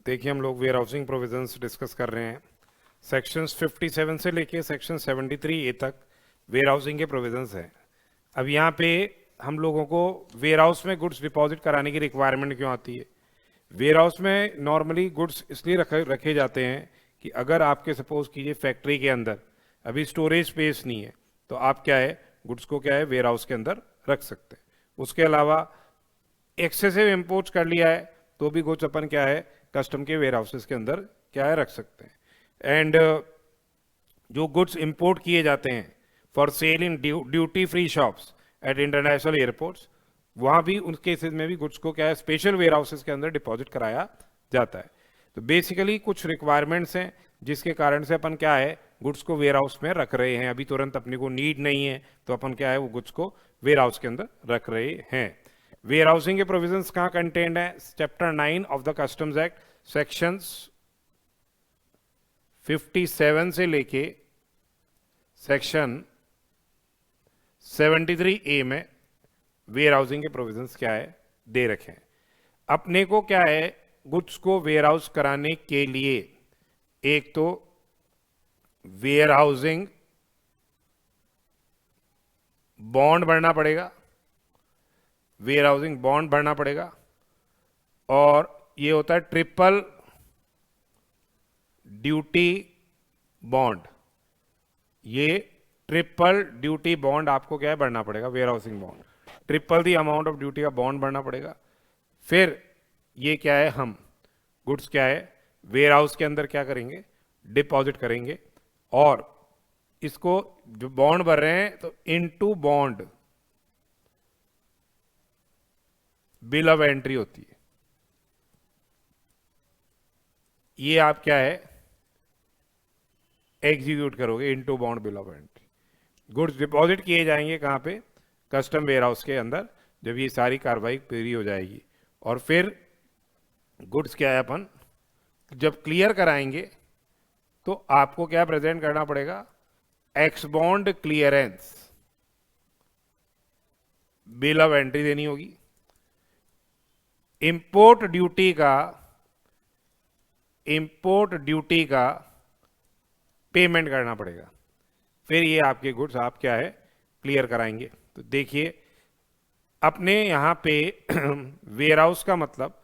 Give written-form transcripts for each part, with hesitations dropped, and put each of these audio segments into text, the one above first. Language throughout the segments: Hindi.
देखिए हम लोग वेयर हाउसिंग प्रोविजंस डिस्कस कर रहे हैं। सेक्शंस 57 से लेके सेक्शन 73 ए तक वेयर हाउसिंग के प्रोविजंस हैं। अब यहाँ पे हम लोगों को वेयर हाउस में गुड्स डिपॉजिट कराने की रिक्वायरमेंट क्यों आती है? वेयर हाउस में नॉर्मली गुड्स इसलिए रखे जाते हैं कि अगर आपके सपोज कीजिए फैक्ट्री के अंदर अभी स्टोरेज स्पेस नहीं है तो आप क्या है गुड्स को क्या है वेयर हाउस के अंदर रख सकते हैं। उसके अलावा एक्सेसिव इम्पोर्ट कर लिया है तो भी गुड्स अपन क्या है कस्टम के वेयर हाउसेस के अंदर क्या है रख सकते हैं। एंड जो गुड्स इंपोर्ट किए जाते हैं for sale in duty free shops at international airports, वहाँ भी उन केसेस में भी गुड्स को क्या है स्पेशल वेयर हाउसेस के अंदर डिपॉजिट कराया जाता है। तो बेसिकली कुछ रिक्वायरमेंट्स हैं जिसके कारण से अपन क्या है गुड्स को वेयर हाउस में रख रहे हैं। अभी तुरंत अपने को नीड नहीं है तो अपन क्या है वो गुड्स को वेयर हाउस के अंदर रख रहे हैं। वेयर हाउसिंग के प्रोविजंस कहाँ कंटेंड है? Chapter 9 of the customs act sections 57 से लेके सेक्शन 73 ए में वेयर हाउसिंग के प्रोविजंस क्या है दे रखे हैं। अपने को क्या है गुड्स को वेयर हाउस कराने के लिए एक तो वेयर हाउसिंग बॉन्ड भरना पड़ेगा, वेयर हाउसिंग बॉन्ड भरना पड़ेगा, और ये होता है ट्रिपल ड्यूटी बॉन्ड। ये ट्रिपल ड्यूटी बॉन्ड आपको क्या है भरना पड़ेगा, warehousing bond, triple the amount of duty का बॉन्ड भरना पड़ेगा। फिर ये क्या है हम गुड्स क्या है वेयर हाउस के अंदर क्या करेंगे डिपॉजिट करेंगे, और इसको जो बॉन्ड भर रहे हैं तो into bond bill of entry होती है। ये आप क्या है एग्जीक्यूट करोगे into bond bill of entry. Goods deposit किए जाएंगे कहां पे? कस्टम वेयर हाउस के अंदर, जब ये सारी कार्रवाई पूरी हो जाएगी। और फिर गुड्स क्या है अपन जब क्लियर कराएंगे तो आपको क्या प्रेजेंट करना पड़ेगा? Ex bond clearance bill of entry देनी होगी। इंपोर्ट ड्यूटी का पेमेंट करना पड़ेगा। फिर ये आपके गुड्स आप क्या है क्लियर कराएंगे। तो देखिए अपने यहां पे वेयर हाउस का मतलब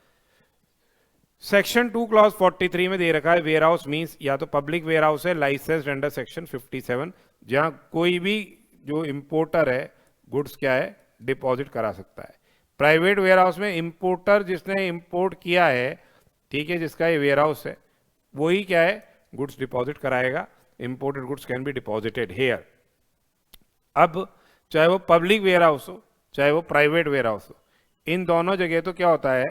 सेक्शन 2 क्लॉज 43 में दे रखा है। वेयर हाउस मीन्स या तो पब्लिक वेयर हाउस है लाइसेंस्ड अंडर सेक्शन 57, जहां कोई भी जो इंपोर्टर है गुड्स क्या है डिपॉजिट करा सकता है। प्राइवेट वेयर हाउस में इंपोर्टर जिसने इंपोर्ट किया है, ठीक है, जिसका ये वेयर हाउस है वही क्या है गुड्स डिपॉजिट कराएगा। Imported goods can be deposited here. अब चाहे वो पब्लिक वेयर हाउस हो चाहे वो प्राइवेट वेयर हाउस हो, इन दोनों जगह तो क्या होता है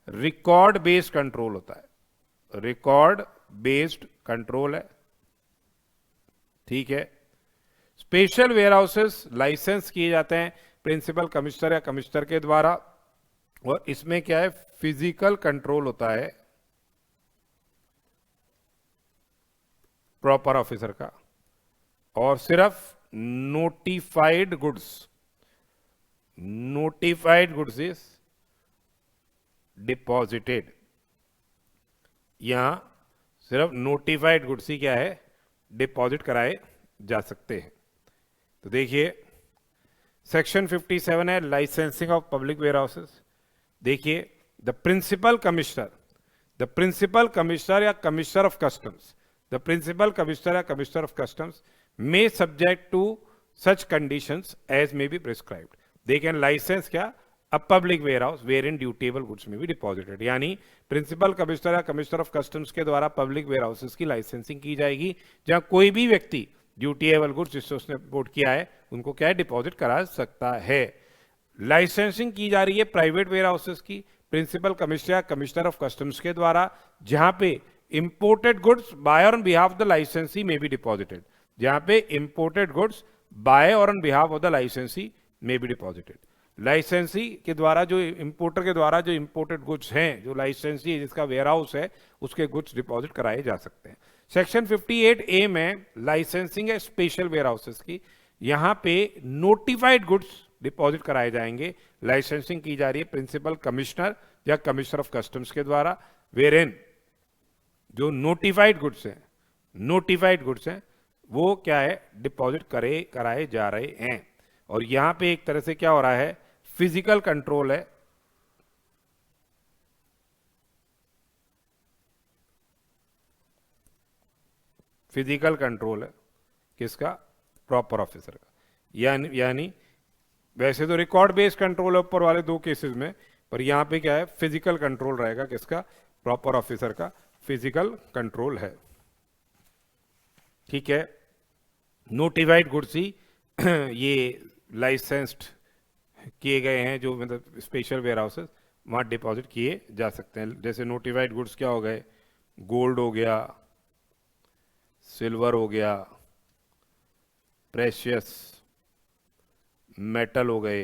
रिकॉर्ड बेस्ड कंट्रोल होता है। रिकॉर्ड बेस्ड कंट्रोल है, ठीक है। स्पेशल वेयर हाउसेस लाइसेंस किए जाते हैं प्रिंसिपल कमिश्नर या कमिश्नर के द्वारा, और इसमें क्या है फिजिकल कंट्रोल होता है प्रॉपर ऑफिसर का, और सिर्फ नोटिफाइड गुड्स इज डिपॉजिटेड। यहां सिर्फ नोटिफाइड गुड्स ही क्या है डिपॉजिट कराए जा सकते हैं। तो देखिए सेक्शन 57 है licensing of public warehouses. देखिए द प्रिंसिपल कमिश्नर या commissioner of customs may subject to such conditions as may be prescribed. They can license क्या a public warehouse wherein dutiable goods may be deposited। यानी प्रिंसिपल कमिश्नर या कमिश्नर ऑफ कस्टम्स के द्वारा पब्लिक वेयर हाउसेस की लाइसेंसिंग की जाएगी जहां कोई भी व्यक्ति ड्यूटीएबल गुड्स जिससे उसने इंपोर्ट किया है उनको क्या है डिपॉजिट करा सकता है। लाइसेंसिंग की जा रही है प्राइवेट वेयर हाउसेस की प्रिंसिपल कमिश्नर या कमिश्नर ऑफ कस्टम्स के द्वारा, जहां पे imported goods by on behalf of the लाइसेंसी में बी डिपॉजिटेड। जहां पे इंपोर्टेड गुड्स बाय और ऑन बिहाफ ऑफ द लाइसेंसी में बी डिपॉजिटेड। लाइसेंसी के द्वारा जो इंपोर्टर के द्वारा जो इंपोर्टेड गुड्स हैं, जो लाइसेंसी है जिसका वेयर हाउस है उसके गुड्स डिपॉजिट कराए जा सकते हैं। सेक्शन 58 ए में लाइसेंसिंग है स्पेशल वेयर हाउसेस की। यहां पे नोटिफाइड गुड्स डिपॉजिट कराए जाएंगे। लाइसेंसिंग की जा रही है प्रिंसिपल कमिश्नर या कमिश्नर ऑफ कस्टम्स के द्वारा, वेयर इन जो नोटिफाइड गुड्स हैं, नोटिफाइड गुड्स हैं, वो क्या है, डिपॉजिट कराए जा रहे हैं। और यहां पे एक तरह से क्या हो रहा है, फिजिकल कंट्रोल है, फिजिकल कंट्रोल है किसका, प्रॉपर ऑफिसर का। यानी वैसे तो रिकॉर्ड बेस्ड कंट्रोल है ऊपर वाले दो केसेस में, पर यहां पे क्या है, फिजिकल कंट्रोल रहेगा किसका, प्रॉपर ऑफिसर का फिजिकल कंट्रोल है। ठीक है, नोटिफाइड गुड्स ही ये लाइसेंस्ड किए गए हैं, जो मतलब स्पेशल वेयर हाउसेस वहां डिपॉजिट किए जा सकते हैं। जैसे नोटिफाइड गुड्स क्या हो गए, गोल्ड हो गया, सिल्वर हो गया, प्रेशियस मेटल हो गए,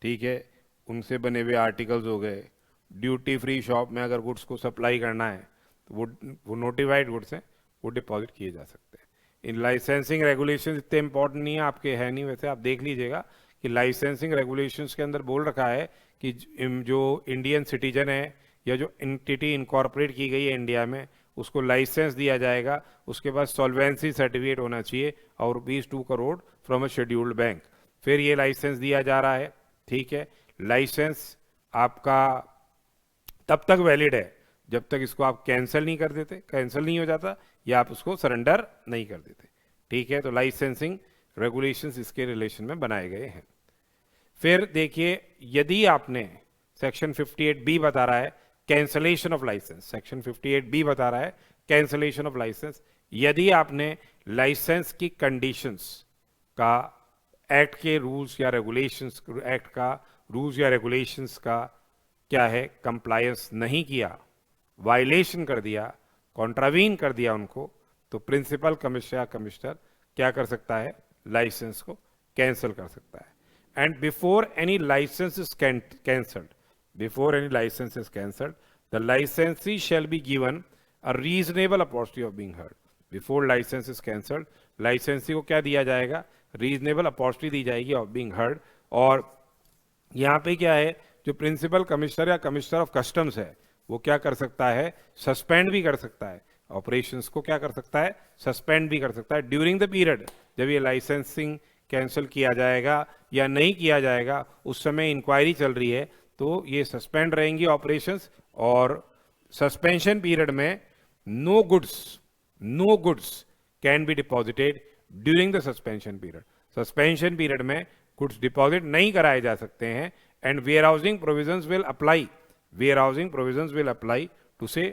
ठीक है, उनसे बने हुए आर्टिकल्स हो गए। ड्यूटी फ्री शॉप में अगर गुड्स को सप्लाई करना है तो वो नोटिफाइड गुड्स हैं, वो डिपॉजिट किए जा सकते हैं। इन लाइसेंसिंग रेगुलेशंस इतने इंपॉर्टेंट नहीं है, आपके है नहीं, वैसे आप देख लीजिएगा कि लाइसेंसिंग रेगुलेशंस के अंदर बोल रखा है कि जो इंडियन सिटीजन है या जो एंटिटी इनकॉर्पोरेट की गई है इंडिया में, उसको लाइसेंस दिया जाएगा, उसके पास सॉल्वेंसी सर्टिफिकेट होना चाहिए और ₹2 crore from a scheduled bank, फिर ये लाइसेंस दिया जा रहा है। ठीक है, लाइसेंस आपका तब तक वैलिड है जब तक इसको आप कैंसिल नहीं कर देते, कैंसिल नहीं हो जाता, या आप उसको सरेंडर नहीं कर देते। ठीक है, तो लाइसेंसिंग रेगुलेशंस इसके रिलेशन में बनाए गए हैं। फिर देखिए, यदि आपने सेक्शन 58B बता रहा है cancellation of licence, section 58B बता रहा है कैंसलेशन ऑफ लाइसेंस, यदि आपने लाइसेंस की कंडीशंस का एक्ट के रूल्स या रेगुलेशंस, एक्ट का रूल्स या रेगुलेशंस का क्या है, कंप्लायंस नहीं किया, वायलेशन कर दिया, कॉन्ट्रावीन कर दिया उनको, तो प्रिंसिपल कमिश्नर या कमिश्नर क्या कर सकता है, लाइसेंस को कैंसिल कर सकता है। And before any licence is cancelled, before any licence is cancelled, the licensee shall be given a reasonable opportunity of being heard. Before licence is cancelled, licensee को क्या दिया जाएगा, रीजनेबल अपॉर्चुनिटी दी जाएगी ऑफ बीइंग हर्ड। और यहाँ पे क्या है, जो प्रिंसिपल कमिश्नर या कमिश्नर ऑफ कस्टम्स है, वो क्या कर सकता है, सस्पेंड भी कर सकता है, ऑपरेशंस को क्या कर सकता है, सस्पेंड भी कर सकता है ड्यूरिंग द पीरियड जब ये लाइसेंसिंग कैंसिल किया जाएगा या नहीं किया जाएगा, उस समय इंक्वायरी चल रही है, तो ये सस्पेंड रहेंगी ऑपरेशंस। और सस्पेंशन पीरियड में no goods can be deposited during the suspension period. Suspension period में गुड्स डिपॉजिट नहीं कराए जा सकते हैं। And warehousing provisions will apply, warehousing provisions will apply to say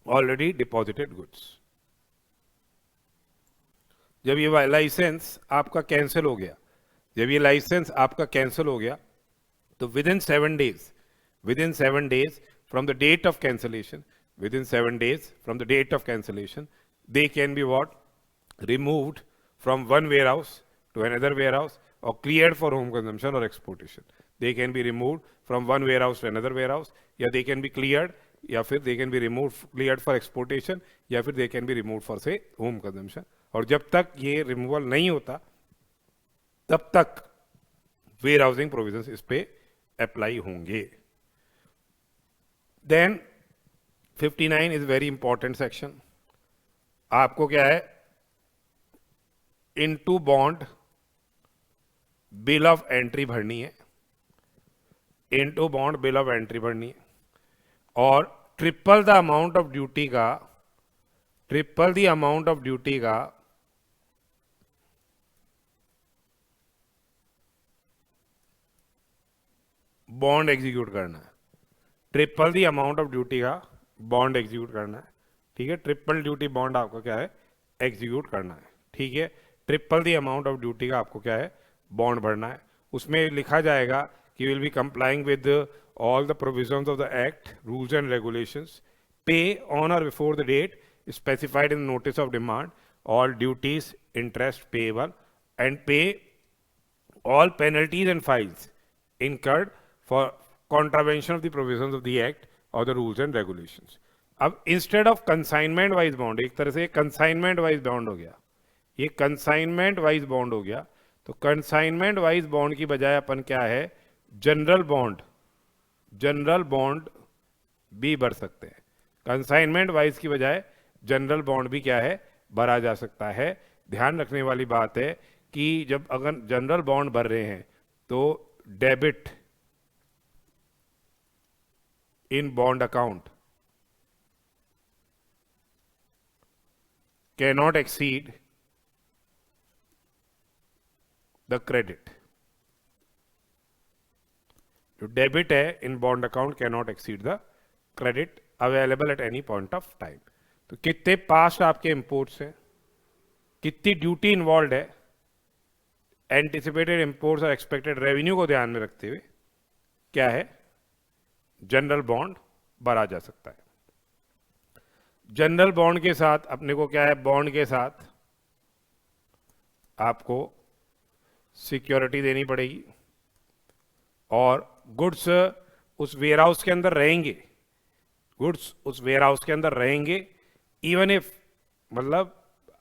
already deposited goods। जब ये लाइसेंस आपका कैंसिल हो गया, जब ये लाइसेंस आपका कैंसिल हो गया, तो with in 7 days from the date of cancellation, within 7 days from the date of cancellation, they can be what, removed from one warehouse to another warehouse or cleared for home consumption or exportation। they can be removed from one warehouse to another warehouse, या they can be cleared, या फिर they can be removed, cleared for exportation, या फिर they can be removed for say home consumption। और जब तक ये रिमूवल नहीं होता तब तक वेयर हाउसिंग प्रोविजंस इस पे अप्लाई होंगे। Then 59 is very important section. आपको क्या है, into bond bill of entry भरनी है, into bond bill of entry भरनी है, और triple the amount of duty का, triple the amount of duty का बॉन्ड एग्जीक्यूट करना है, triple the amount of duty का बॉन्ड एग्जीक्यूट करना है। ठीक है, ट्रिपल ड्यूटी बॉन्ड आपको क्या है, एग्जीक्यूट करना है। ठीक है, triple the amount of duty का आपको क्या है, बॉन्ड भरना है। उसमें लिखा जाएगा कि will be complying with all the provisions of the act, rules and regulations, pay on or before the date specified in the notice of demand all duties, interest payable, and pay all penalties and fines incurred for contravention of the provisions of the act or the rules and regulations। अब instead of consignment wise bond, एक तरह से consignment wise bond हो गया, ये consignment wise bond हो गया। तो consignment wise bond की बजाय अपन क्या है, जनरल बॉन्ड भी भर सकते हैं। कंसाइनमेंट वाइज की बजाय जनरल बॉन्ड भी क्या है, भरा जा सकता है। ध्यान रखने वाली बात है कि जब अगर जनरल बॉन्ड भर रहे हैं तो debit in bond account cannot exceed the credit. जो डेबिट है in bond account cannot exceed the credit available at any point of time. तो कितने पास्ट आपके इंपोर्ट्स हैं, कितनी ड्यूटी इन्वॉल्व है, एंटिसिपेटेड इंपोर्ट्स और एक्सपेक्टेड रेवेन्यू को ध्यान में रखते हुए क्या है, जनरल बॉन्ड भरा जा सकता है। जनरल बॉन्ड के साथ अपने को क्या है, बॉन्ड के साथ आपको सिक्योरिटी देनी पड़ेगी और गुड्स उस वेयरहाउस के अंदर रहेंगे, गुड्स उस वेयरहाउस के अंदर रहेंगे इवन इफ, मतलब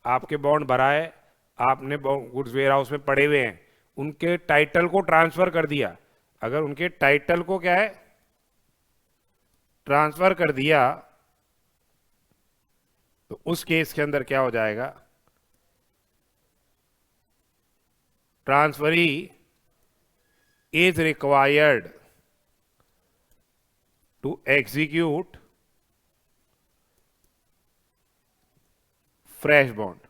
आपके बॉन्ड भरा है, आपने गुड्स वेयरहाउस में पड़े हुए हैं, उनके टाइटल को ट्रांसफर कर दिया, अगर उनके टाइटल को क्या है ट्रांसफर कर दिया तो उस केस के अंदर क्या हो जाएगा, transferee is required to execute fresh bond.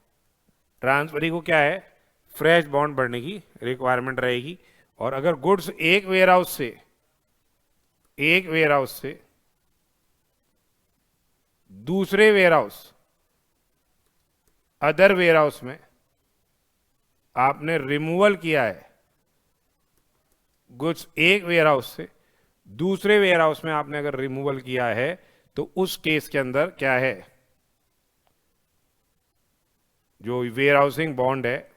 Transferee को क्या है, फ्रेश बॉन्ड भरने की रिक्वायरमेंट रहेगी। और अगर गुड्स एक वेयरहाउस से दूसरे वेयरहाउस, अदर वेयरहाउस में आपने रिमूवल किया है, गुड्स एक वेयरहाउस से दूसरे वेयरहाउस में आपने अगर रिमूवल किया है तो उस केस के अंदर क्या है, जो वेयरहाउसिंग बॉन्ड है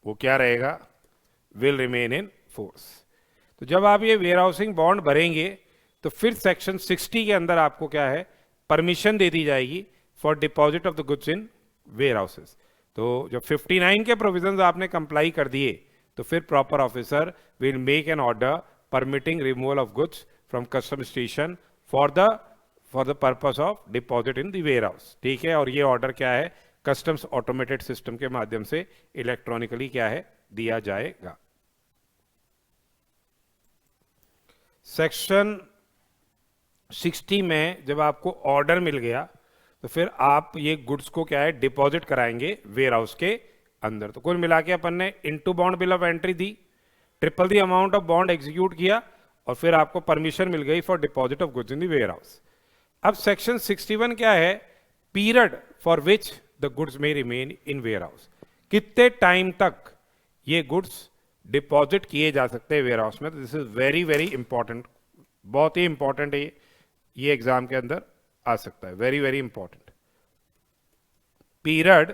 वो क्या रहेगा, विल रिमेन इन फोर्स। तो जब आप ये वेयरहाउसिंग बॉन्ड भरेंगे तो फिर सेक्शन 60 के अंदर आपको क्या है, परमिशन दे दी जाएगी for deposit of the goods in warehouses. तो जब 59 के प्रोविजंस आपने कंप्लाई कर दिए तो फिर proper officer will make an order permitting removal of goods from custom station for the purpose of deposit in the warehouse. ठीक है, और ये ऑर्डर क्या है, कस्टम्स ऑटोमेटेड सिस्टम के माध्यम से इलेक्ट्रॉनिकली क्या है, दिया जाएगा। सेक्शन 60 में जब आपको ऑर्डर मिल गया तो फिर आप ये गुड्स को क्या है, डिपॉजिट कराएंगे वेयरहाउस के अंदर। तो कुल मिला के अपन ने into bond bill of entry the, triple the amount of bond execute किया और फिर आपको परमिशन मिल गई for deposit of goods in the warehouse. अब सेक्शन 61 क्या है, period for which the goods में रिमेन इन वेयरहाउस। कितने टाइम तक ये गुड्स डिपॉजिट किए जा सकते हैं वेयरहाउस में। तो this is very very important, बहुत ही इंपॉर्टेंट है ये एग्जाम के अंदर आ सकता है, very very important. Period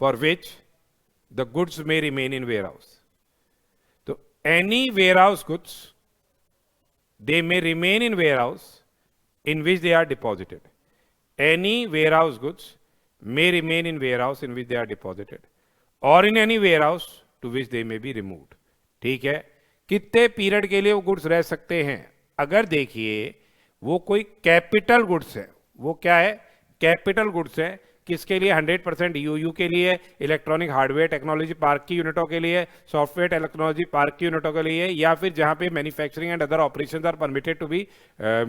for which the goods में रिमेन इन वेयरहाउस। तो any warehouse goods they may remain in warehouse in which they are deposited. Any warehouse goods may remain in warehouse in which they are deposited or in any warehouse to which they may be removed. ठीक है, कितने पीरियड के लिए वो गुड्स रह सकते हैं। अगर देखिए वो कोई कैपिटल गुड्स है, वो क्या है, कैपिटल गुड्स है, किसके लिए, 100% ईओयू के लिए, इलेक्ट्रॉनिक हार्डवेयर टेक्नोलॉजी पार्क की यूनिटों के लिए, सॉफ्टवेयर टेक्नोलॉजी पार्क की यूनिटों के लिए, या फिर जहां पे manufacturing and other operations are permitted to be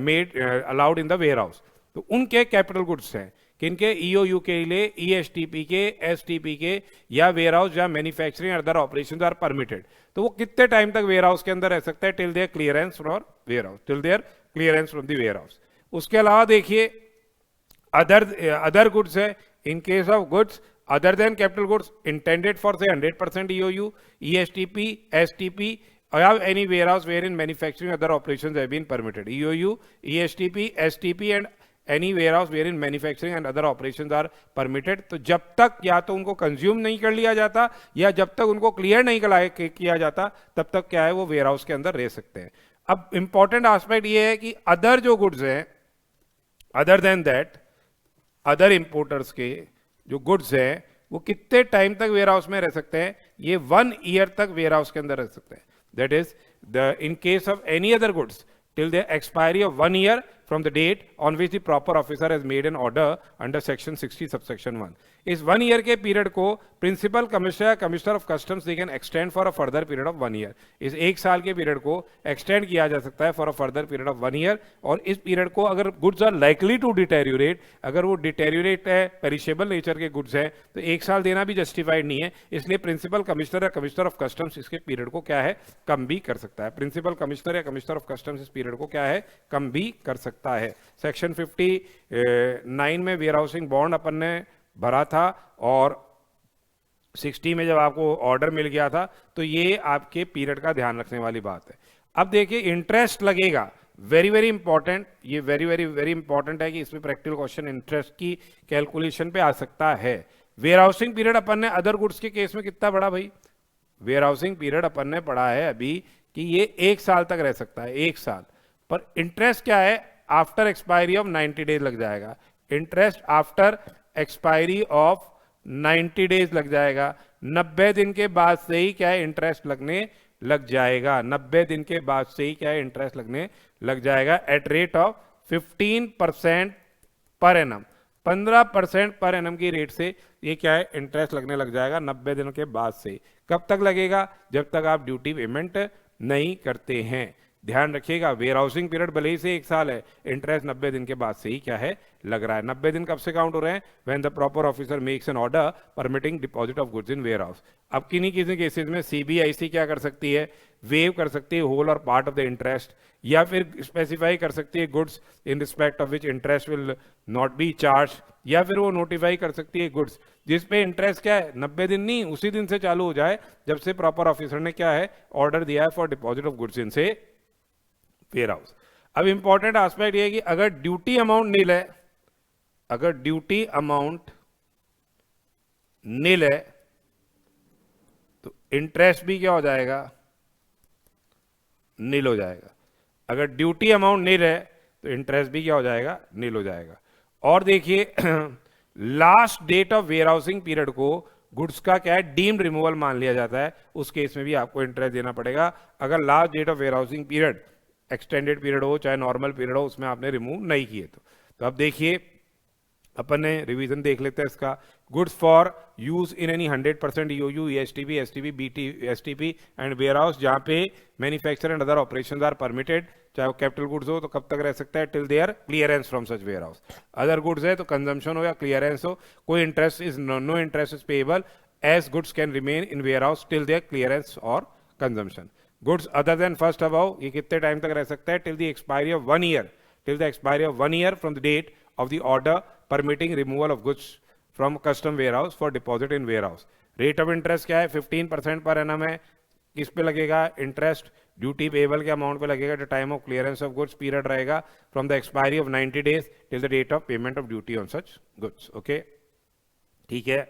made allowed in the warehouse. तो उनके कैपिटल गुड्स हैं, किनके, ईओयू के लिए, ईएसटीपी के, एसटीपी के, या वेयरहाउस जहां manufacturing and other operations are permitted. तो वो कितने टाइम तक वेयरहाउस के अंदर रह सकता है, till their clearance from warehouse, till their clearance from the warehouse. उसके अलावा देखिए अदर गुड्स है, in case of goods other than capital goods intended for say 100% EOU, ESTP, STP, or any warehouse wherein manufacturing other operations have been permitted. EOU, ESTP, STP and any warehouse wherein manufacturing and other operations are permitted. तो जब तक या तो उनको कंज्यूम नहीं कर लिया जाता या जब तक उनको क्लियर नहीं किया जाता तब तक क्या है, वो वेयरहाउस के अंदर रह सकते हैं। अब इंपॉर्टेंट एस्पेक्ट ये है कि अदर जो गुड्स हैं, other than that, other importers के जो गुड्स हैं वो कितने टाइम तक वेयरहाउस में रह सकते हैं, ये 1 ईयर तक वेयरहाउस के अंदर रह सकते हैं। That is the in case of any other goods till the expiry of 1 year from the date on which the proper officer has made an order under section 60 subsection 1. इस 1 ईयर के पीरियड को principal commissioner commissioner of customs they can extend for a further period of 1 year. इस 1 साल के पीरियड को एक्सटेंड किया जा सकता है for a further period of 1 year. और इस पीरियड को अगर goods are likely to deteriorate, अगर वो डिटेरियोरेट है, पेरिशेबल नेचर के गुड्स है, तो 1 साल देना भी जस्टिफाइड नहीं है. इसलिए प्रिंसिपल कमिश्नर या कमिश्नर ऑफ कस्टम्स इसके पीरियड को क्या है, कम भी कर सकता है. प्रिंसिपल कमिश्नर या कमिश्नर ऑफ कस्टम्स इस पीरियड को क्या है, कम भी कर सकता है. सेक्शन 59 में वेयर हाउसिंग बॉन्ड अपन ने भरा था और 60 में जब आपको ऑर्डर मिल गया था, तो ये आपके पीरियड का ध्यान रखने वाली बात है. अब देखिए इंटरेस्ट लगेगा, वेरी वेरी इंपॉर्टेंट, ये वेरी वेरी वेरी इंपॉर्टेंट है कि इसमें प्रैक्टिकल क्वेश्चन इंटरेस्ट की कैलकुलेशन पे आ सकता है. वेयर हाउसिंग पीरियड अपन ने अदर गुड्स के केस में कितना पढ़ा भाई? वेयर हाउसिंग पीरियड अपन ने पढ़ा है अभी कि ये 1 साल तक रह सकता है, 1 साल. पर इंटरेस्ट क्या है? आफ्टर एक्सपायरी ऑफ 90 डेज लग जाएगा. Interest after expiry of 90 days लग जाएगा. 90 दिन के बाद से ही क्या है, इंटरेस्ट लगने लग जाएगा. 90 दिन के बाद से ही क्या है, इंटरेस्ट लगने लग जाएगा at rate of 15% per annum. 15% per annum की रेट से ये क्या है, इंटरेस्ट लगने लग जाएगा 90 दिनों के बाद से. कब तक लगेगा? जब तक आप ड्यूटी पेमेंट नहीं करते हैं. ध्यान रखिएगा, वेयर हाउसिंग पीरियड भले ही से 1 साल है, इंटरेस्ट 90 दिन के बाद से ही क्या है, लग रहा है. 90 दिन कब से काउंट हो रहे हैं? When the proper officer makes an order permitting deposit of goods in warehouse. अब किन्हीं किसी केसेस में सीबीआईसी क्या कर सकती है, वेव कर सकती है होल और पार्ट ऑफ द इंटरेस्ट, या फिर स्पेसिफाई कर सकती है goods in respect of which interest will not be charge, या फिर वो नोटिफाई कर सकती है गुड्स जिसपे इंटरेस्ट क्या है 90 दिन नहीं, उसी दिन से चालू हो जाए जब से प्रॉपर ऑफिसर ने क्या है, ऑर्डर दिया है फॉर डिपॉजिट ऑफ गुड्स इन से वेयर हाउस. अब इंपॉर्टेंट एस्पेक्ट ये है कि अगर ड्यूटी अमाउंट नील है, अगर ड्यूटी अमाउंट नील है तो इंटरेस्ट भी क्या हो जाएगा, नील हो जाएगा. अगर ड्यूटी अमाउंट नील है तो इंटरेस्ट भी क्या हो जाएगा, नील हो जाएगा. और देखिए last date of warehousing period को गुड्स का क्या है, डीम्ड रिमूवल मान लिया जाता है. उस केस में भी आपको इंटरेस्ट देना पड़ेगा अगर last date of warehousing period extended period हो चाहे नॉर्मल पीरियड हो, उसमें आपने रिमूव नहीं किए तो अब देखिए अपन ने रिवीजन देख लेते हैं इसका. Goods for use in any 100% EOU, ESTP, STP, BT, STP and warehouse जहां पे manufacture and other operations are permitted, चाहे वो कैपिटल गुड्स हो तो कब तक रह सकता है, till their clearance from such warehouse. Other goods है तो कंजम्पशन हो या क्लियरेंस हो, कोई interest is no interest is payable as goods can remain in warehouse till their clearance और consumption. Goods other than first above, ये कितने टाइम तक रह सकता है, till the expiry of 1 year, till the expiry of 1 year from the date of the order permitting removal of goods from custom warehouse for deposit in warehouse. Rate of interest क्या है, 15% पर एनम है. किस पे लगेगा इंटरेस्ट? ड्यूटी पेएबल के अमाउंट पे लगेगा. The time of clearance of goods period रहेगा from the expiry of 90 days till the date of payment of duty on such goods. Okay, ठीक है.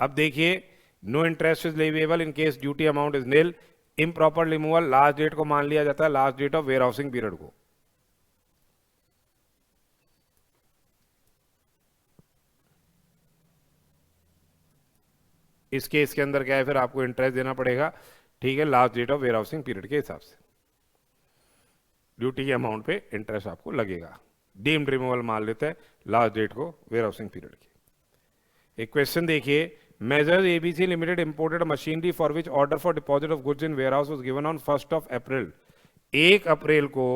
अब देखिए no interest is leviable in case duty amount is nil. Improper removal last date को मान लिया जाता है, last date of warehousing period को. इस केस के अंदर क्या है, फिर आपको इंटरेस्ट देना पड़ेगा, ठीक है, last date of warehousing period के हिसाब से. ड्यूटी के अमाउंट पे इंटरेस्ट आपको लगेगा. डीम्ड रिमूवल मान लेते हैं लास्ट डेट को वेयर हाउसिंग पीरियड की. एक क्वेश्चन देखिए, messrs ABC limited imported machinery for which order for deposit of goods in warehouse was given on 1 April. 1 अप्रैल को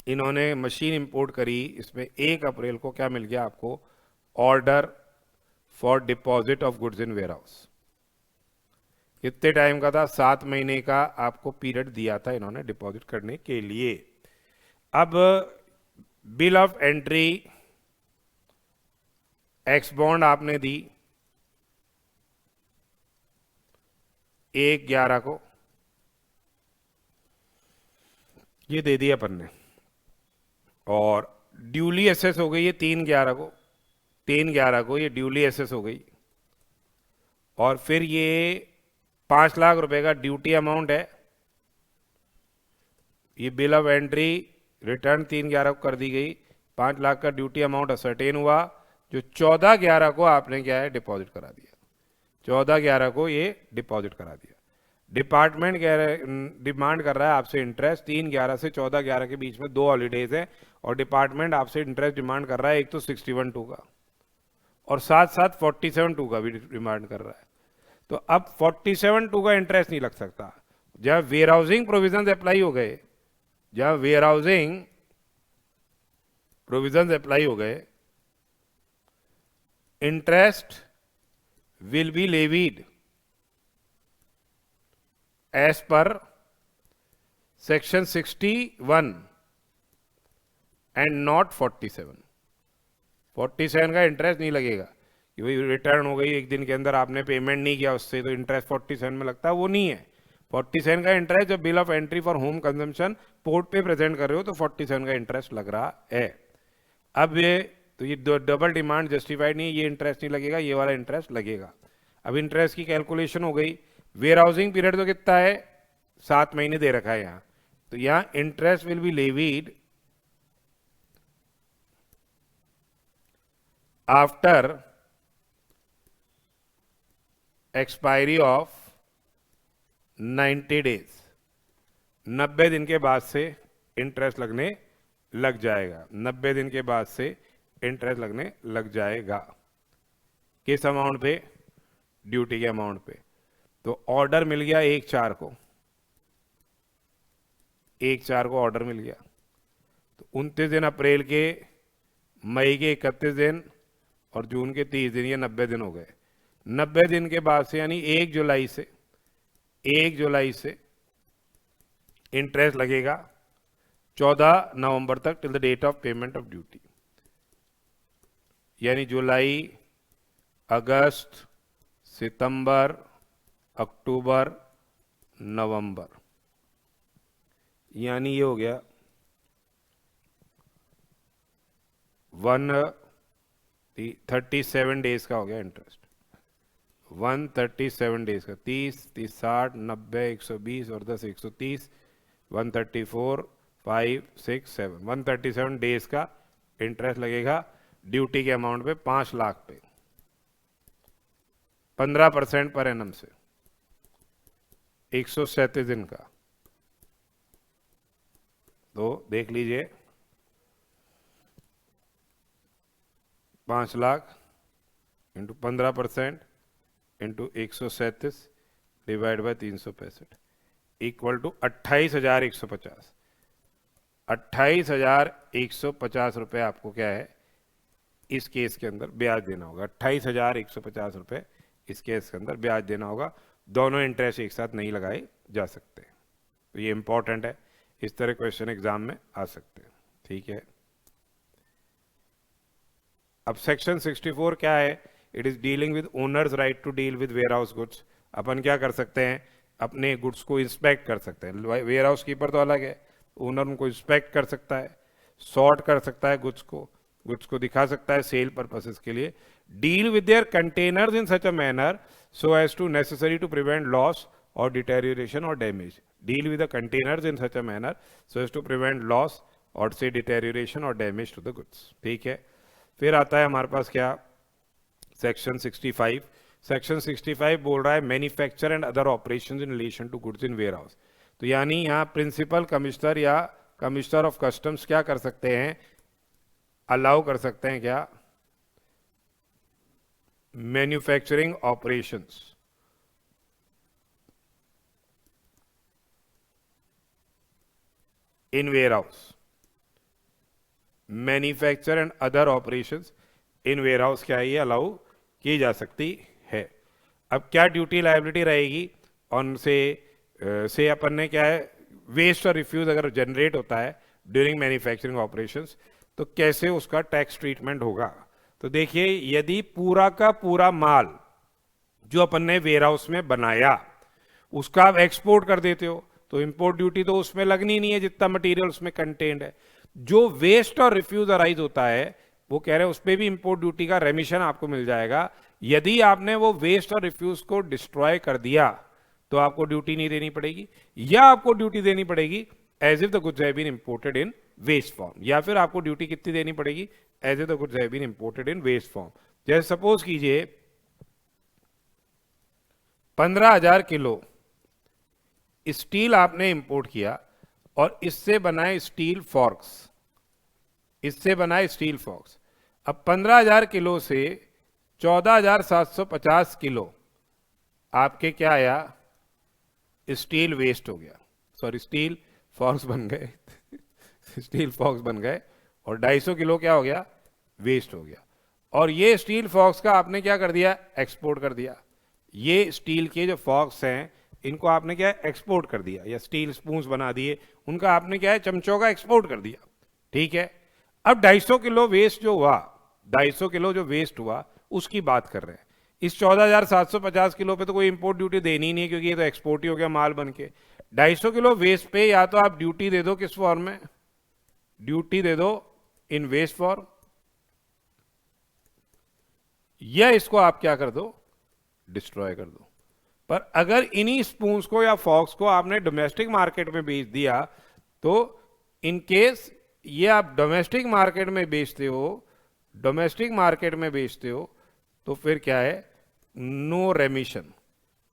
इन्होंने मशीन इंपोर्ट करी, इसमें 1 अप्रैल को क्या मिल गया आपको, order for deposit of goods in warehouse. कितने टाइम का था, 7 महीने का आपको पीरियड दिया था इन्होंने डिपॉजिट करने के लिए. अब bill of entry x bond आपने दी 1/11 को, ये दे दिया अपन ने, और ड्यूली एसेस हो गई है 3/11 को, 3/11 को ये ड्यूली एसेस हो गई. और फिर ये 5 लाख रुपए का ड्यूटी अमाउंट है. ये बिल ऑफ एंट्री रिटर्न 3/11 को कर दी गई, 5 लाख का ड्यूटी अमाउंट असर्टेन हुआ, जो 14/11 को आपने क्या है डिपॉजिट करा दिया. 14/11 को ये डिपॉजिट करा दिया. डिपार्टमेंट कह रहे डिमांड कर रहा है आपसे इंटरेस्ट 3/11 से 14/11 के बीच में 2 हॉलीडेज है, और डिपार्टमेंट आपसे इंटरेस्ट डिमांड कर रहा है एक तो 61/2 का और साथ साथ 47/2 का भी डिमांड कर रहा है। तो अब 47/2 का इंटरेस्ट नहीं लग सकता। जब वेयर हाउसिंग प्रोविजन अप्लाई हो गए, जब वेयर हाउसिंग प्रोविजन अप्लाई हो गए, interest will be levied as per section 61 and not 47। 47 का इंटरेस्ट नहीं लगेगा कि भाई रिटर्न हो गई एक दिन के अंदर, आपने पेमेंट नहीं किया उससे तो इंटरेस्ट 47 में लगता है, वो नहीं है। 47 का इंटरेस्ट जब bill of entry for home consumption port पे प्रेजेंट कर रहे हो तो 47 का इंटरेस्ट लग रहा है। अब ये डबल डिमांड जस्टिफाइड नहीं है, ये इंटरेस्ट नहीं लगेगा, ये वाला इंटरेस्ट लगेगा। अब इंटरेस्ट की कैलकुलेशन हो गई। वेयर हाउसिंग पीरियड तो कितना है, 7 महीने दे रखा है यहां, तो यहां interest will be levied after expiry of 90 days. 90 दिन के बाद से इंटरेस्ट लगने लग जाएगा, 90 दिन के बाद से इंटरेस्ट लगने लग जाएगा। किस अमाउंट पे, ड्यूटी के अमाउंट पे। तो ऑर्डर मिल गया 1/4 को, 1/4 को ऑर्डर मिल गया, तो 29 दिन अप्रैल के, मई के 31 दिन और जून के 30 दिन, ये 90 दिन हो गए। 90 दिन के बाद से यानी 1 जुलाई से, 1 जुलाई से इंटरेस्ट लगेगा 14 नवंबर तक, till the date of payment of duty. यानी जुलाई, अगस्त, सितंबर, अक्टूबर, नवंबर, यानी ये हो गया 137 डेज का हो गया इंटरेस्ट, 137 डेज का। 30, 30, 60, 90, 120 और 10, 130, 134, 5, 6, 7, 137 डेज का इंटरेस्ट लगेगा ड्यूटी के अमाउंट पे, 5 लाख पे, 15% पर एनम से, 137 दिन का। तो देख लीजिए 5 lakh into 15% into 137 divide by 365 equal to 28,150। 28,150 रुपये आपको क्या है इस केस के अंदर ब्याज देना होगा। 28,150 रुपये इस केस के अंदर ब्याज देना होगा। दोनों इंटरेस्ट एक साथ नहीं लगाए जा सकते, तो ये इंपॉर्टेंट है, इस तरह क्वेश्चन एग्जाम में आ सकते हैं। ठीक है, अब सेक्शन 64 क्या है, it is dealing with owner's right to deal with warehouse goods. अपन क्या कर सकते हैं, अपने गुड्स को इंस्पेक्ट कर सकते हैं। वेयर हाउस कीपर तो अलग है, ओनर उनको इंस्पेक्ट कर सकता है, सॉर्ट कर सकता है गुड्स को दिखा सकता है सेल पर्पसेस के लिए। Deal with their containers in such a manner so as to necessary to prevent loss और डिटेरियोरेशन और damage. Deal with the containers in such a manner so as to prevent loss और से डिटेरियोरेशन और डैमेज टू द गुड्स। ठीक है, फिर आता है हमारे पास क्या, सेक्शन 65। सेक्शन 65 बोल रहा है manufacture and other operations in relation to goods in warehouse. तो यानी यहाँ प्रिंसिपल कमिश्नर या कमिश्नर ऑफ कस्टम्स क्या कर सकते हैं, अलाउ कर सकते हैं क्या, manufacturing operations in warehouse. Manufacture and other operations in warehouse क्या है, ये अलाउ की जा सकती है। अब क्या ड्यूटी लायबिलिटी रहेगी ऑन से अपन ने क्या है, वेस्ट और रिफ्यूज अगर जनरेट होता है ड्यूरिंग मैन्युफैक्चरिंग ऑपरेशंस तो कैसे उसका टैक्स ट्रीटमेंट होगा। तो देखिए यदि पूरा का पूरा माल जो अपन ने वेयर हाउस में बनाया उसका आप एक्सपोर्ट कर देते हो तो इंपोर्ट ड्यूटी तो उसमें लगनी नहीं है जितना मटेरियल उसमें कंटेन्ड है। जो वेस्ट और रिफ्यूज अराइज होता है वो कह रहे हैं उस पर भी इंपोर्ट ड्यूटी का रेमिशन आपको मिल जाएगा। यदि आपने वो वेस्ट और रिफ्यूज को डिस्ट्रॉय कर दिया तो आपको ड्यूटी नहीं देनी पड़ेगी, या आपको ड्यूटी देनी पड़ेगी as if the goods have been imported in waste form, या फिर आपको ड्यूटी कितनी देनी पड़ेगी, as if the goods have been imported in waste form. जैसे सपोज कीजिए 15,000 किलो स्टील आपने इंपोर्ट किया और इससे बनाए स्टील फॉर्क्स, इससे बनाए स्टील फॉर्क्स। अब 15,000 किलो से 14,750 किलो आपके क्या आया, स्टील वेस्ट हो गया, सॉरी स्टील फॉर्क्स बन गए स्टील फॉर्क्स बन गए और 250 किलो क्या हो गया, वेस्ट हो गया। और ये स्टील फॉर्क्स का आपने क्या कर दिया, एक्सपोर्ट कर दिया। ये स्टील के जो फॉर्क्स हैं इनको आपने क्या है, एक्सपोर्ट कर दिया, या स्टील स्पून्स बना दिए, उनका आपने क्या है, चमचों का एक्सपोर्ट कर दिया। ठीक है, अब 250 किलो वेस्ट जो हुआ, 250 किलो जो वेस्ट हुआ उसकी बात कर रहे हैं। इस 14,750 किलो पे तो कोई इंपोर्ट ड्यूटी देनी ही नहीं है, क्योंकि ये तो एक्सपोर्ट ही हो गया माल बन के। 250 किलो वेस्ट पे या तो आप ड्यूटी दे दो किस फॉर्म में, ड्यूटी दे दो इन वेस्ट फॉर्म, या इसको आप क्या कर दो, डिस्ट्रॉय कर दो। पर अगर इन्हीं स्पून्स को या फॉक्स को आपने डोमेस्टिक मार्केट में बेच दिया, तो इन केस ये आप डोमेस्टिक मार्केट में बेचते हो, डोमेस्टिक मार्केट में बेचते हो, तो फिर क्या है, नो रेमिशन,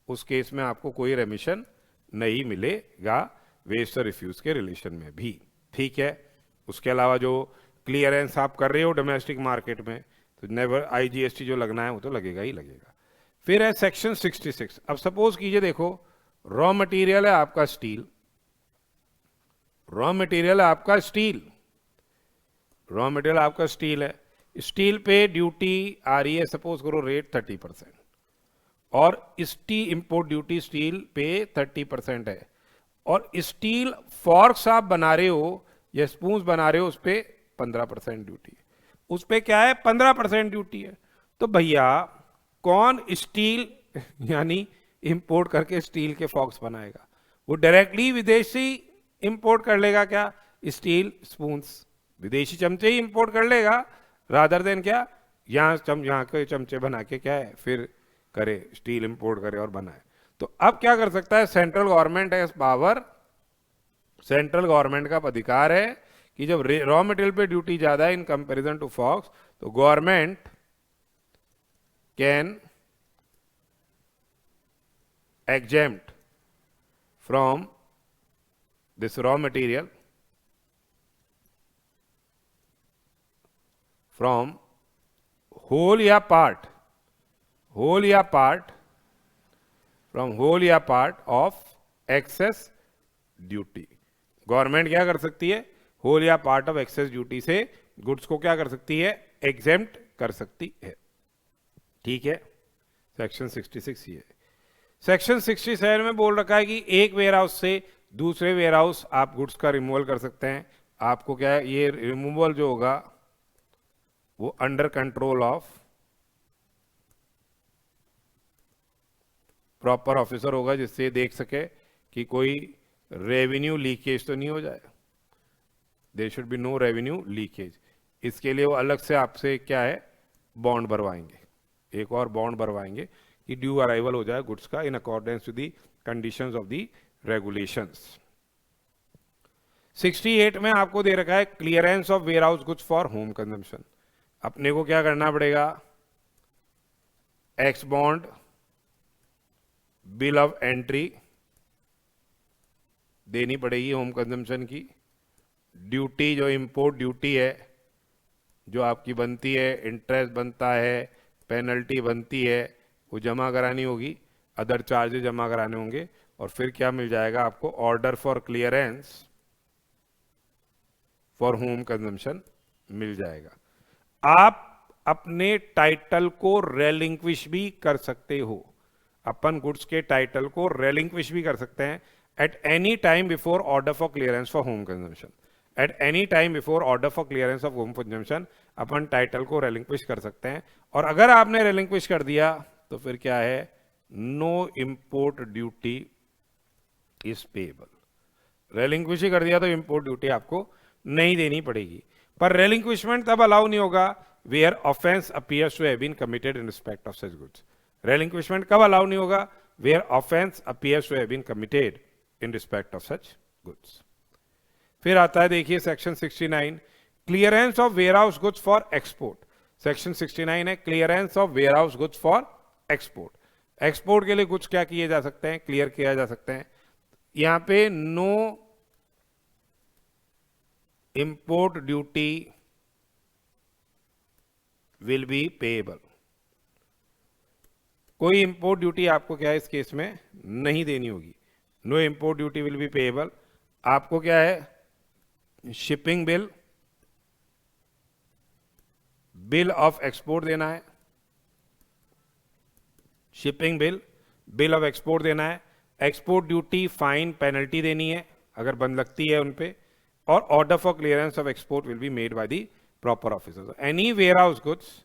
उस केस में आपको कोई रेमिशन नहीं मिलेगा वेस्ट और रिफ्यूज के रिलेशन में भी। ठीक है, उसके अलावा जो क्लियरेंस आप कर रहे हो डोमेस्टिक मार्केट में, तो नेवर आईजीएसटी जो लगना है वो तो लगेगा ही लगेगा। फिर है सेक्शन 66। अब सपोज कीजिए, देखो रॉ मटेरियल है आपका स्टील, रॉ मटेरियल है आपका स्टील, रॉ मटेरियल आपका स्टील है, स्टील पे ड्यूटी आ रही है, सपोज करो रेट 30%, और स्टील इंपोर्ट ड्यूटी स्टील पे 30% है, और स्टील फॉर्क्स आप बना रहे हो या स्पून्स बना रहे हो उस पर 15% ड्यूटी है, उस पर क्या है, 15% ड्यूटी है। तो भैया कौन स्टील यानी इंपोर्ट करके स्टील के फॉक्स बनाएगा, वो डायरेक्टली विदेशी इंपोर्ट कर लेगा क्या, स्टील स्पून्स, विदेशी चमचे ही इंपोर्ट कर लेगा, रादर देन क्या, यहाँ के चमचे बना के क्या है फिर करे, स्टील इंपोर्ट करे और बनाए। तो अब क्या कर सकता है, सेंट्रल गवर्नमेंट है इस पावर, सेंट्रल गवर्नमेंट का अधिकार है कि जब रॉ मटेरियल पे ड्यूटी ज्यादा है इन कंपैरिजन टू फॉक्स, तो government can exempt from this raw material from whole या part, whole या part, from whole या part of excess duty। Government क्या कर सकती है, होल या पार्ट ऑफ एक्सेस ड्यूटी से गुड्स को क्या कर सकती है, एग्जेम्प्ट कर सकती है। ठीक है, सेक्शन 66 ये है। सेक्शन 67 में बोल रखा है कि एक वेयरहाउस से दूसरे वेयरहाउस आप गुड्स का रिमूवल कर सकते हैं। आपको क्या है, ये रिमूवल जो होगा वो under control of proper officer होगा, जिससे ये देख सके कि कोई रेवेन्यू लीकेज तो नहीं हो जाए, there should be no revenue leakage. इसके लिए वो अलग से आपसे क्या है, बॉन्ड भरवाएंगे, एक और बॉन्ड भरवाएंगे कि ड्यू अराइवल हो जाए गुड्स का in accordance to the conditions of the regulations. 68 में आपको दे रखा है clearance of warehouse goods for home consumption. अपने को क्या करना पड़ेगा, ex bond, bill of entry देनी पड़ेगी होम कंजम्पशन की, ड्यूटी जो इंपोर्ट ड्यूटी है जो आपकी बनती है, इंटरेस्ट बनता है, पेनल्टी बनती है, वो जमा करानी होगी, अदर चार्जेस जमा कराने होंगे, और फिर क्या मिल जाएगा आपको, order for clearance for home consumption मिल जाएगा। आप अपने टाइटल को रेलिंक्विश भी कर सकते हो, अपन गुड्स के टाइटल को रेलिंक्विश भी कर सकते हैं at any time before order for clearance for home consumption. At any time before order for clearance of home consumption upon title को रेलिंक्विश कर सकते हैं। और अगर आपने रेलिंक्विश कर दिया तो फिर क्या है, no import duty is payable. Relinquish ही कर दिया तो इंपोर्ट ड्यूटी आपको नहीं देनी पड़ेगी। पर रेलिंक्विशमेंट तब अलाउ नहीं होगा where offence appears to have been committed in respect of such goods. Relinquishment कब अलाउ नहीं होगा, where offence appears to have been committed in respect of such goods. फिर आता है देखिए section 69, clearance of warehouse goods for export. Section 69 है clearance of warehouse goods for export. Export के लिए गुड्स क्या किए जा सकते हैं, क्लियर किया जा सकते हैं। यहां पे no import duty will be payable, कोई इंपोर्ट ड्यूटी आपको क्या है इस केस में नहीं देनी होगी। No import duty will be payable. आपको क्या है, shipping bill, bill of export देना है, shipping bill, bill of export देना है, एक्सपोर्ट ड्यूटी, फाइन, पेनल्टी देनी है अगर बंद लगती है उन पे, और order for clearance of export will be made by the proper officer. Any warehouse goods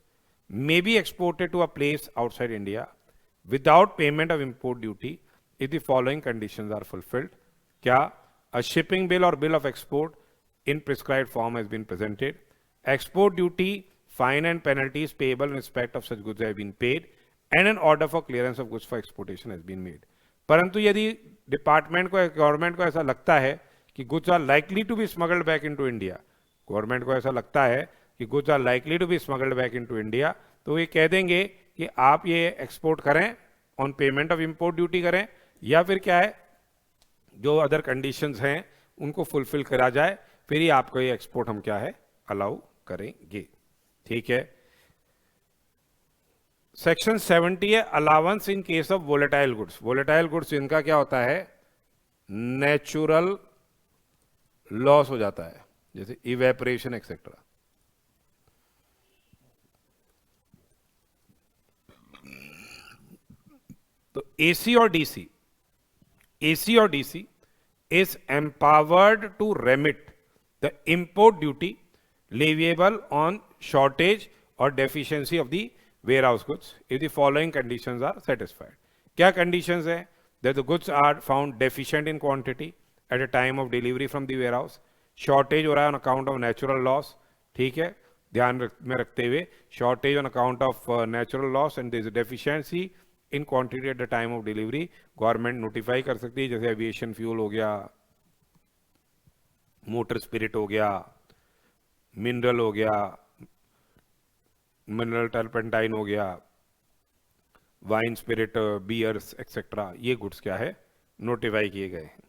may be exported to a place outside India without payment of import duty if the following conditions are fulfilled. क्या? A shipping bill or bill of export in prescribed form has been presented. Export duty, fine and penalties payable in respect of such goods have been paid, and an order for clearance of goods for exportation has been made. परंतु यदि डिपार्टमेंट को, गवर्नमेंट को ऐसा लगता है कि goods are likely to be smuggled back into India, government को ऐसा लगता है कि goods are likely to be smuggled back into India, तो ये कह देंगे कि आप ये एक्सपोर्ट करें on payment of import duty करें, या फिर क्या है जो अदर कंडीशंस हैं उनको फुलफिल करा जाए, फिर ही आपको ये एक्सपोर्ट हम क्या है अलाउ करेंगे। ठीक है। सेक्शन 70 है allowance in case of volatile goods. Volatile goods इनका क्या होता है, नेचुरल लॉस हो जाता है, जैसे इवेपोरेशन एक्सेट्रा। तो एसी और डीसी, एसी और DC is empowered to remit the import duty leviable on shortage or deficiency of the warehouse goods if the following conditions are satisfied. क्या conditions है? That the goods are found deficient in quantity at a time of delivery from the warehouse, shortage हो रहा है on account of natural loss, ठीक है, ध्यान में रखते हुए shortage on account of natural loss and there is a deficiency in quantity at the time of delivery, government notify कर सकती है, जैसे एविएशन फ्यूल हो गया, मोटर स्पिरिट हो गया, मिनरल हो गया, मिनरल टर्पेंटाइन हो गया, वाइन स्पिरिट, बियर्स एक्सेट्रा, ये गुड्स क्या है नोटिफाई किए गए हैं।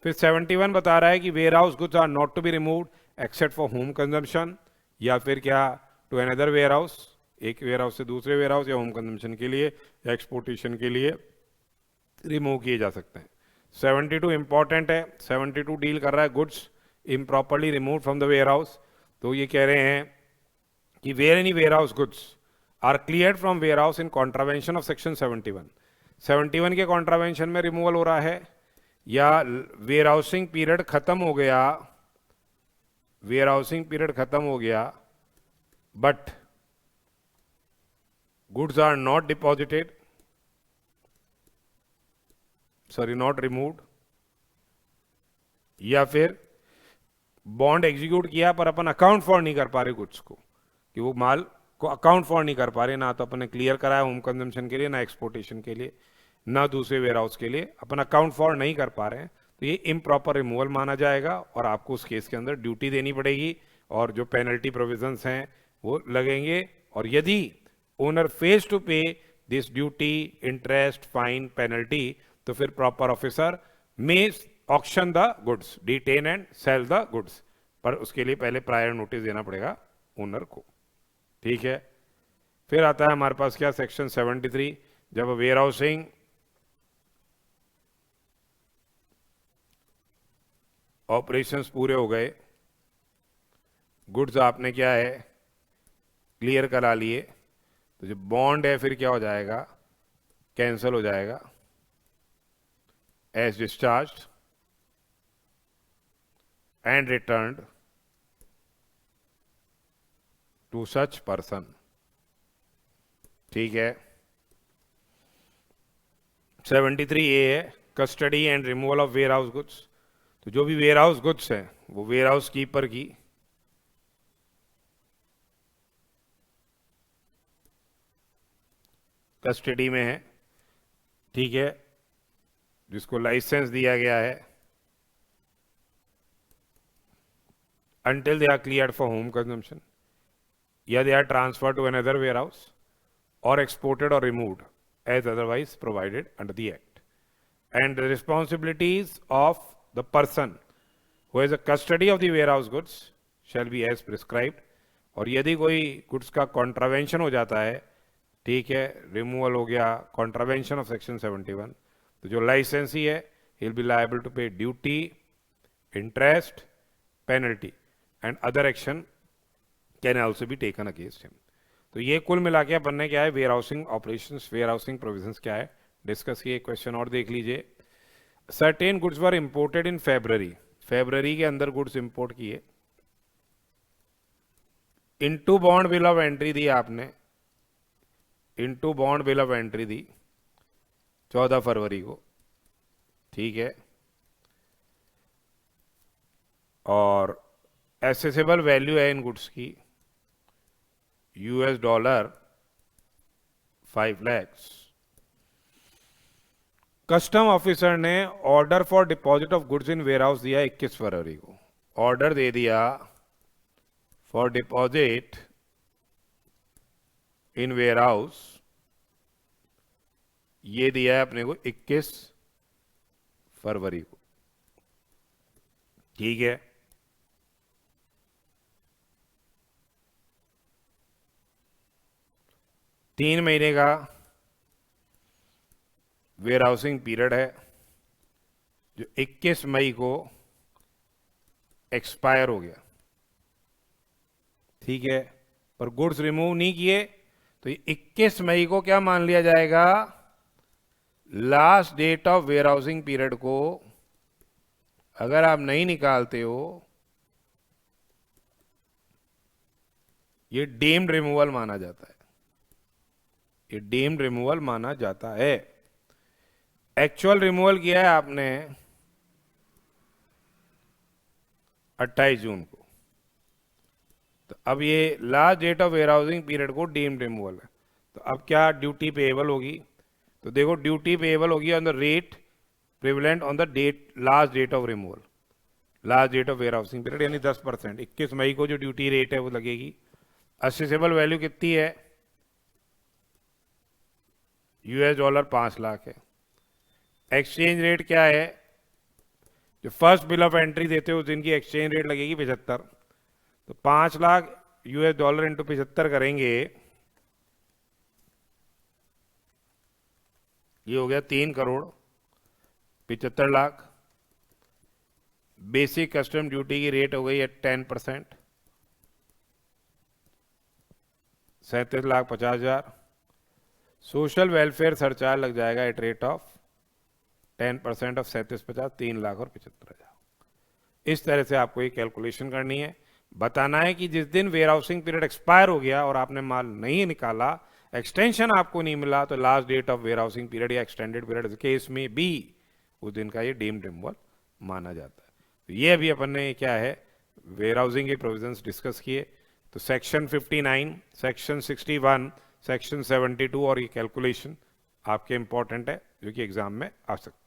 फिर 71 बता रहा है कि warehouse goods are not to be removed except for home consumption, या फिर क्या टू अनदर वेयर हाउस, एक वेयर हाउस से दूसरे वेयर हाउस, या होम कंजम्पशन के लिए या एक्सपोर्टेशन के लिए रिमूव किए जा सकते हैं। 72 इंपॉर्टेंट है, 72 डील कर रहा है goods improperly remove from the warehouse. तो ये कह रहे हैं कि where any warehouse goods are cleared from warehouse in contravention of section 71, 71 के कॉन्ट्रावेंशन में रिमूवल हो रहा है, या वेयर हाउसिंग पीरियड खत्म हो गया, वेयर हाउसिंग पीरियड खत्म हो गया but goods are not deposited, sorry not removed, या फिर बॉन्ड एग्जीक्यूट किया पर अपन अकाउंट फॉर नहीं कर पा रहे गुड्स को, कि वो माल को अकाउंट फॉर नहीं कर पा रहे, ना तो अपन ने क्लियर कराया होम कंजम्पशन के लिए, ना एक्सपोर्टेशन के लिए, ना दूसरे वेयर हाउस के लिए, अपन अकाउंट फॉर नहीं कर पा रहे हैं, तो ये इम्प्रॉपर रिमूवल माना जाएगा और आपको उस केस के अंदर ड्यूटी देनी पड़ेगी और जो पेनल्टी प्रोविजंस हैं वो लगेंगे। और यदि owner fails to pay this duty, interest, fine, penalty, तो फिर proper officer may auction the goods, detain and sell the goods, पर उसके लिए पहले प्रायर नोटिस देना पड़ेगा ओनर को। ठीक है। फिर आता है हमारे पास क्या, सेक्शन 73, जब वेयर हाउसिंग ऑपरेशंस पूरे हो गए, गुड्स आपने क्या है क्लियर करा लिए, तो जो बॉन्ड है फिर क्या हो जाएगा, कैंसल हो जाएगा, as discharged and returned to such person. ठीक है। 73A है custody and removal of warehouse goods. तो जो भी वेयर हाउस गुड्स है वो वेयर हाउस कीपर की कस्टडी में है, ठीक है, जिसको लाइसेंस दिया गया है, until they are cleared for home consumption, या they are transferred to another warehouse or exported or removed as otherwise provided under the act. and the responsibilities of the person who has a custody of the warehouse goods shall be as prescribed. और यदि कोई गुड्स का कॉन्ट्रावेंशन हो जाता है, ठीक है, रिमूवल हो गया, कॉन्ट्रावेंशन ऑफ सेक्शन 71, तो जो लाइसेंसी है he will be liable to pay duty, interest, penalty and other action can also be taken against him. तो ये कुल मिला के अपन ने क्या है, warehousing operations, warehousing provisions क्या है डिस्कस किए. क्वेश्चन और देख लीजिए. Certain goods were imported in February के अंदर गुड्स इंपोर्ट किए. Into bond bill of entry दी आपने, into bond bill of entry दी 14 फरवरी को, ठीक है, और एसेसेबल वैल्यू है इन गुड्स की $5 lakhs. कस्टम ऑफिसर ने order for deposit of goods in warehouse दिया 21 फरवरी को. ऑर्डर दे दिया फॉर डिपॉजिट इन वेयरहाउस, ये दिया है अपने को 21 फरवरी को, ठीक है. तीन महीने का वेयर हाउसिंग पीरियड है जो 21 मई को एक्सपायर हो गया, ठीक है. पर गुड्स रिमूव नहीं किए तो 21 मई को क्या मान लिया जाएगा, last date of warehousing period को अगर आप नहीं निकालते हो, ये डीम्ड रिमूवल माना जाता है, ये डीम्ड रिमूवल माना जाता है. एक्चुअल रिमूवल किया है आपने 28 जून को, तो अब ये last date of warehousing period को डीम्ड रिमूवल है. तो अब क्या ड्यूटी पेएबल होगी, तो देखो ड्यूटी पेएबल होगी on the rate prevalent on the date, last date of removal, last date of warehousing period, यानी 10%. 21 मई को जो ड्यूटी रेट है वो लगेगी. असेसेबल वैल्यू कितनी है, $5 लाख है. एक्सचेंज रेट क्या है, जो फर्स्ट बिल ऑफ एंट्री देते हो उस दिन की एक्सचेंज रेट लगेगी 75. तो $5 लाख इंटू 75 करेंगे, ये हो गया 3,75,00,000. बेसिक कस्टम ड्यूटी की रेट हो गई है 10%, 37,50,000. सोशल वेलफेयर सरचार्ज लग जाएगा एट रेट ऑफ 10% ऑफ 37,50, 3,75,000. इस तरह से आपको ये कैलकुलेशन करनी है. बताना है कि जिस दिन वेयर हाउसिंग पीरियड एक्सपायर हो गया और आपने माल नहीं निकाला, एक्सटेंशन आपको नहीं मिला, तो last date of warehousing period या एक्सटेंडेड पीरियड केस में भी उस दिन का ये डीम्ड रिमूवल माना जाता है. तो ये अभी अपन ने क्या है, वेयर हाउसिंग के प्रोविजंस डिस्कस किए. तो सेक्शन 59, सेक्शन 61, सेक्शन 72 और ये कैलकुलेशन आपके इंपॉर्टेंट है जो कि एग्जाम में आ सकता है.